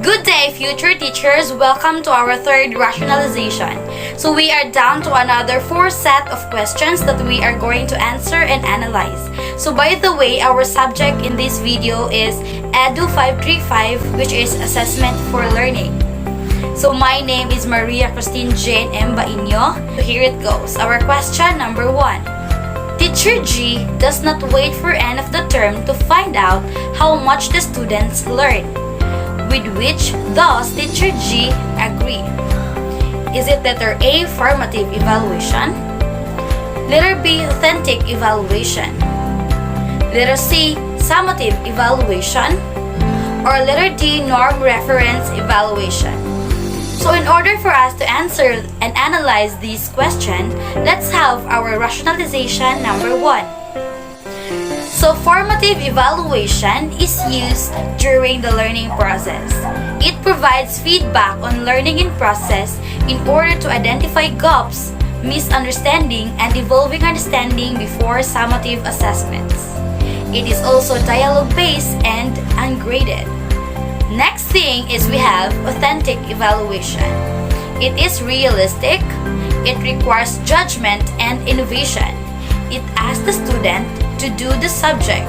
Good day, future teachers! Welcome to our third rationalization. So we are down to another 4 set of questions that we are going to answer and analyze. So by the way, our subject in this video is Edu 535, which is Assessment for Learning. So my name is Maria Christine Jane M. Bainyo. So here it goes. Our question number 1. Teacher G does not wait for end of the term to find out how much the students learn. With which does Teacher G agree? Is it letter A, formative evaluation? Letter B, authentic evaluation? Letter C, summative evaluation? Or letter D, norm reference evaluation? So in order for us to answer and analyze this question, let's have our rationalization number 1. So formative evaluation is used during the learning process. It provides feedback on learning in process in order to identify gaps, misunderstanding, and evolving understanding before summative assessments. It is also dialogue-based and ungraded. Next thing is we have authentic evaluation. It is realistic. It requires judgment and innovation. It asks the student to do the subject.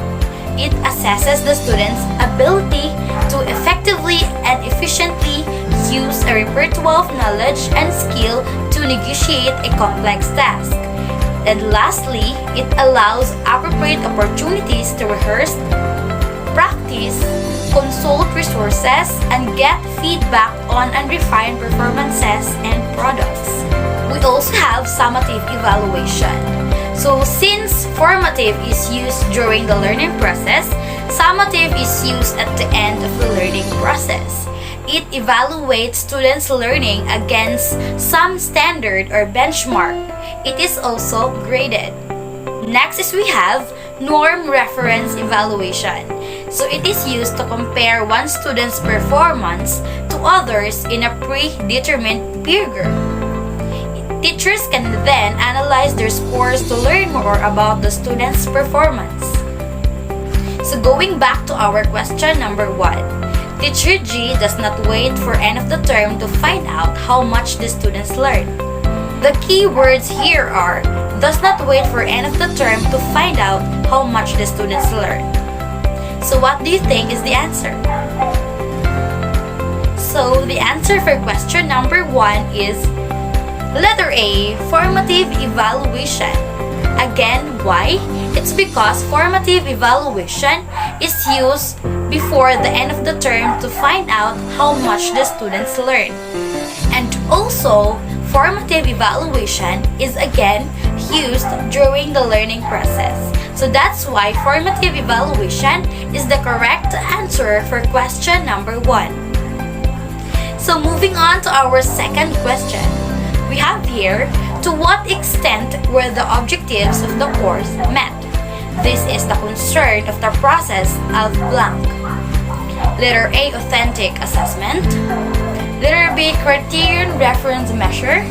It assesses the student's ability to effectively and efficiently use a repertoire of knowledge and skill to negotiate a complex task. And lastly, it allows appropriate opportunities to rehearse, practice, consult resources, and get feedback on unrefined performances and products. We also have summative evaluation. So since formative is used during the learning process, summative is used at the end of the learning process. It evaluates students' learning against some standard or benchmark. It is also graded. Next is we have norm reference evaluation. So it is used to compare one student's performance to others in a predetermined peer group. Teachers can then analyze their scores to learn more about the student's performance. So going back to our question number 1, Teacher G does not wait for end of the term to find out how much the students learn. The key words here are does not wait for end of the term to find out how much the students learn. So what do you think is the answer? So the answer for question number 1 is letter A, formative evaluation. Again, why? It's because formative evaluation is used before the end of the term to find out how much the students learn. And also, formative evaluation is again used during the learning process. So that's why formative evaluation is the correct answer for question number 1. So moving on to our second question. We have here, to what extent were the objectives of the course met? This is the concern of the process of blank. Letter A, authentic assessment. Letter B, criterion reference measure.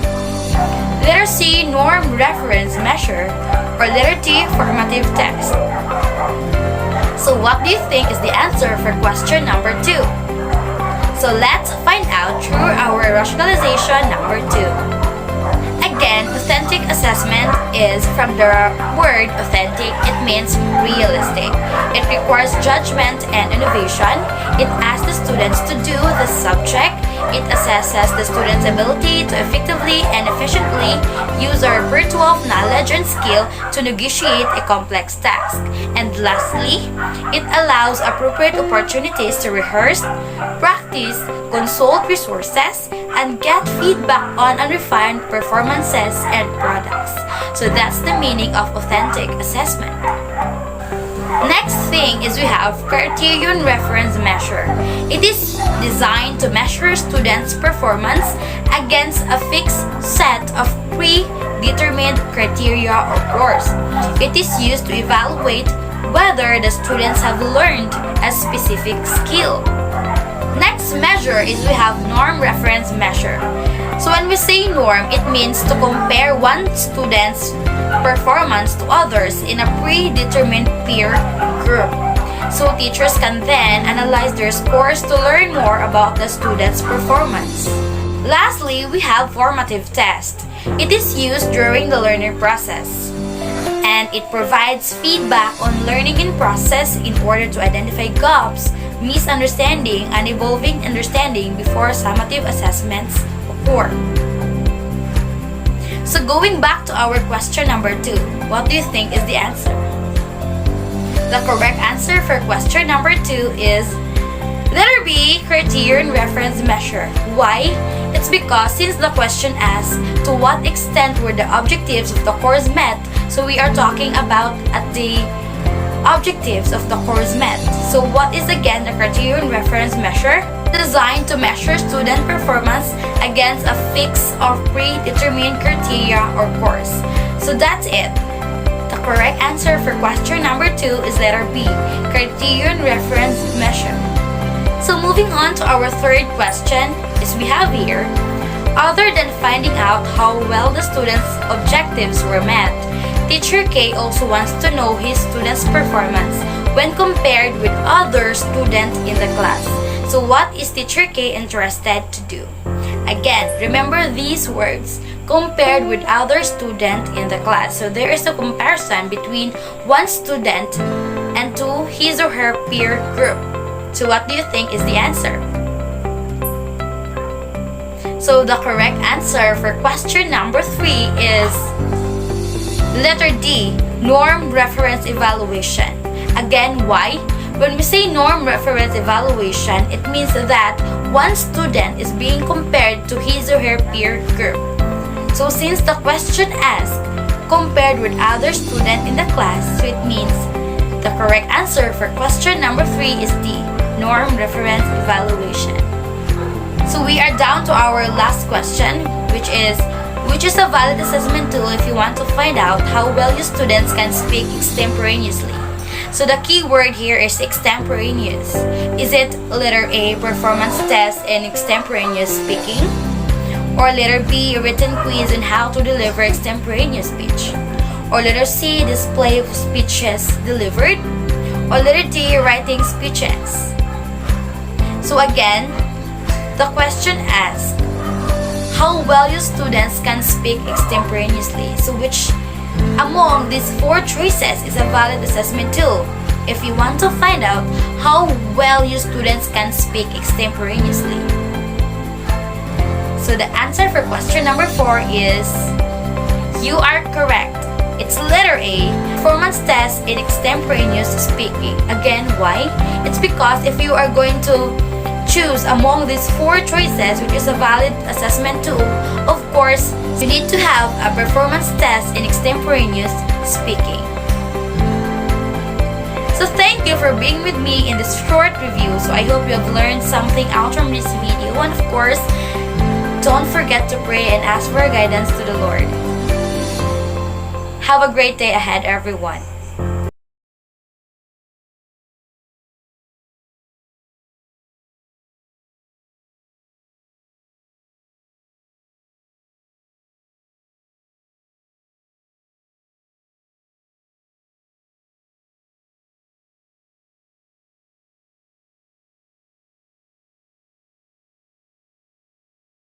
Letter C, norm reference measure. Or letter D, formative text. So what do you think is the answer for question number 2? So let's find out through our rationalization number 2. Again, authentic assessment is from the word authentic. It means realistic. It requires judgment and innovation. It asks the students to do the subject. It assesses the student's ability to effectively and efficiently use a repertoire of knowledge and skill to negotiate a complex task. And lastly, it allows appropriate opportunities to rehearse, practice, consult resources, and get feedback on unrefined performances and products. So that's the meaning of authentic assessment. Next thing is we have criterion reference measure. It is designed to measure students' performance against a fixed set of predetermined criteria or course. It is used to evaluate whether the students have learned a specific skill. Next measure is we have norm reference measure. So when we say norm, it means to compare one student's performance to others in a predetermined peer group. So teachers can then analyze their scores to learn more about the student's performance. Lastly, we have formative test. It is used during the learning process, and it provides feedback on learning in process in order to identify gaps, misunderstanding, and evolving understanding before summative assessments occur. So going back to our question number 2, what do you think is the answer? The correct answer for question number 2 is letter B, criterion reference measure. Why? It's because since the question asks to what extent were the objectives of the course met, so we are talking about at the objectives of the course met. So what is again the criterion reference measure? Designed to measure student performance against a fixed or predetermined criteria or course. So that's it. The correct answer for question number 2 is letter B, criterion reference measure. So moving on to our third question is we have here, other than finding out how well the students' objectives were met, Teacher K also wants to know his students' performance when compared with other students in the class. So what is Teacher K interested to do? Again, remember these words, compared with other students in the class. So there is a comparison between one student and to his or her peer group. So what do you think is the answer? So the correct answer for question number 3 is letter D, norm reference evaluation. Again, why? When we say norm reference evaluation, it means that one student is being compared to his or her peer group. So since the question asks compared with other students in the class, so it means the correct answer for question number 3 is D, norm reference evaluation. So we are down to our last question, which is a valid assessment tool if you want to find out how well your students can speak extemporaneously. So the key word here is extemporaneous. Is it letter A, performance test in extemporaneous speaking? Or letter B, written quiz on how to deliver extemporaneous speech? Or letter C, display of speeches delivered? Or letter D, writing speeches? So again, the question asks how well your students can speak extemporaneously. So which among these 4 choices is a valid assessment tool if you want to find out how well your students can speak extemporaneously? So the answer for question number 4 is you are correct. It's letter A, performance test in extemporaneous speaking. Again, why? It's because if you are going to choose among these 4 choices, which is a valid assessment tool, of course, you need to have a performance test in extemporaneous speaking. So thank you for being with me in this short review. So I hope you have learned something out from this video. And of course, don't forget to pray and ask for guidance to the Lord. Have a great day ahead, everyone.